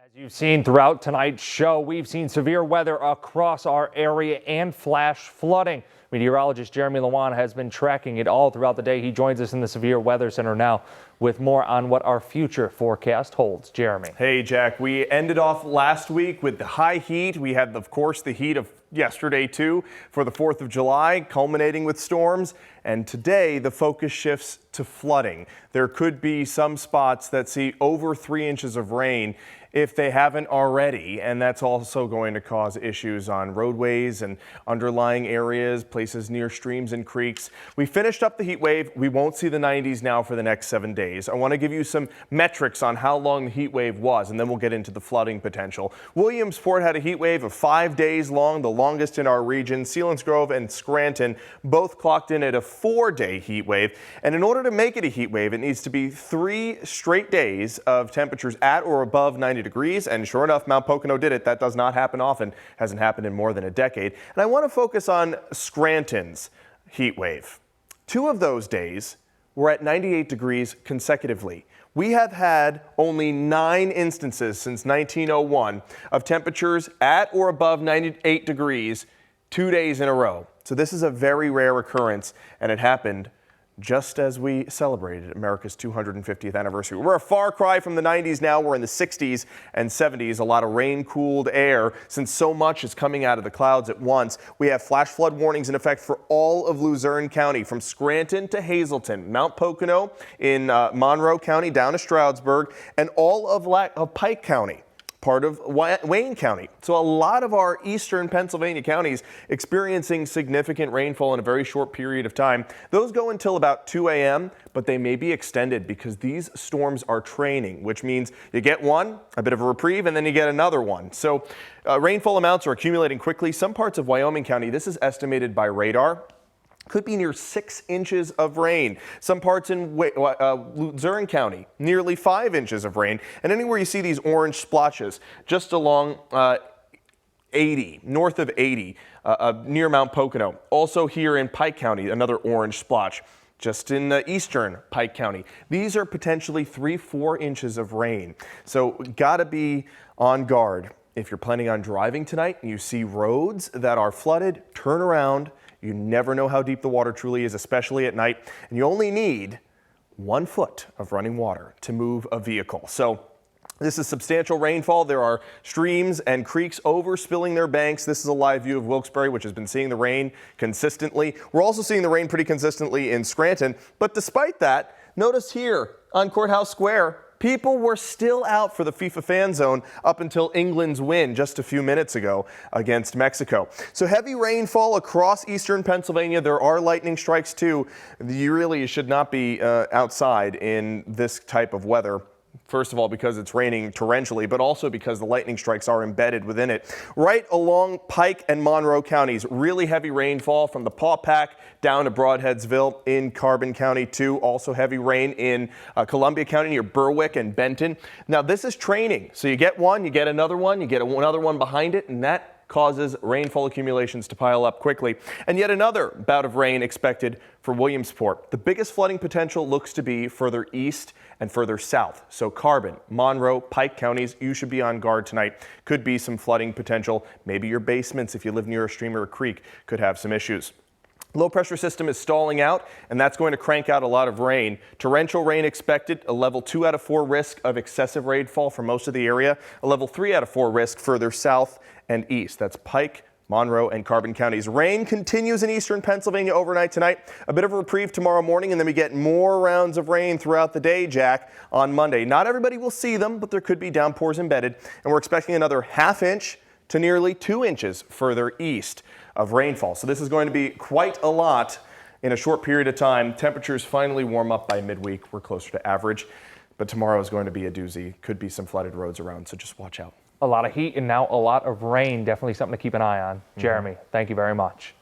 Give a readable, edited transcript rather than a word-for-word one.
As you've seen throughout tonight's show, we've seen severe weather across our area and flash flooding. Meteorologist Jeremy Lawan has been tracking it all throughout the day. He joins us in the Severe Weather Center now with more on what our future forecast holds. Jeremy. Hey, Jack. We ended off last week with the high heat. We had, of course, the heat of yesterday, too, for the 4th of July, culminating with storms. And today, the focus shifts to flooding. There could be some spots that see over 3 inches of rain if they haven't already, and that's also going to cause issues on roadways and underlying areas, places near streams and creeks. We finished up the heat wave. We won't see the 90s now for the next 7 days. I want to give you some metrics on how long the heat wave was, and then we'll get into the flooding potential. Williamsport had a heat wave of 5 days long, the longest in our region. Selinsgrove and Scranton both clocked in at a 4-day heat wave, and in order to make it a heat wave, it needs to be 3 straight days of temperatures at or above 90 degrees, and sure enough, Mount Pocono did it. That does not happen often, hasn't happened in more than a decade. And I want to focus on Scranton's heat wave. 2 of those days were at 98 degrees consecutively. We have had only 9 instances since 1901 of temperatures at or above 98 degrees 2 days in a row. So this is a very rare occurrence, and it happened just as we celebrated America's 250th anniversary. We're a far cry from the 90s now. We're in the 60s and 70s. A lot of rain-cooled air since so much is coming out of the clouds at once. We have flash flood warnings in effect for all of Luzerne County, from Scranton to Hazleton, Mount Pocono in Monroe County down to Stroudsburg, and all of Pike County, part of Wayne County. So a lot of our eastern Pennsylvania counties experiencing significant rainfall in a very short period of time. Those go until about 2 a.m., but they may be extended because these storms are training, which means you get one, a bit of a reprieve, and then you get another one. So rainfall amounts are accumulating quickly. Some parts of Wyoming County, this is estimated by radar, could be near 6 inches of rain. Some parts in Luzerne County, nearly 5 inches of rain. And anywhere you see these orange splotches, just along 80, north of 80, near Mount Pocono. Also here in Pike County, another orange splotch. Just in eastern Pike County. These are potentially 3-4 inches of rain. So gotta be on guard. If you're planning on driving tonight and you see roads that are flooded, turn around. You never know how deep the water truly is, especially at night. And you only need 1 foot of running water to move a vehicle. So this is substantial rainfall. There are streams and creeks overspilling their banks. This is a live view of Wilkes-Barre, which has been seeing the rain consistently. We're also seeing the rain pretty consistently in Scranton. But despite that, notice here on Courthouse Square, people were still out for the FIFA fan zone up until England's win just a few minutes ago against Mexico. So heavy rainfall across eastern Pennsylvania. There are lightning strikes too. You really should not be outside in this type of weather. First of all, because it's raining torrentially, but also because the lightning strikes are embedded within it. Right along Pike and Monroe counties, really heavy rainfall from the Paupack down to Broadheadsville in Carbon County too. Also heavy rain in Columbia County near Berwick and Benton. Now this is training. So you get one, you get another one, you get another one behind it, and that causes rainfall accumulations to pile up quickly. And yet another bout of rain expected for Williamsport. The biggest flooding potential looks to be further east and further south. So Carbon, Monroe, Pike counties, you should be on guard tonight. Could be some flooding potential. Maybe your basements, if you live near a stream or a creek, could have some issues. Low pressure system is stalling out, and that's going to crank out a lot of rain. Torrential rain expected, a level 2 out of 4 risk of excessive rainfall for most of the area, a level 3 out of 4 risk further south and east. That's Pike, Monroe, and Carbon counties. Rain continues in eastern Pennsylvania overnight tonight. A bit of a reprieve tomorrow morning, and then we get more rounds of rain throughout the day, Jack, on Monday. Not everybody will see them, but there could be downpours embedded, and we're expecting another ½ inch to nearly 2 inches further east of rainfall. So this is going to be quite a lot in a short period of time. Temperatures finally warm up by midweek. We're closer to average, but tomorrow is going to be a doozy. Could be some flooded roads around, so just watch out. A lot of heat and now a lot of rain. Definitely something to keep an eye on. Jeremy, thank you very much.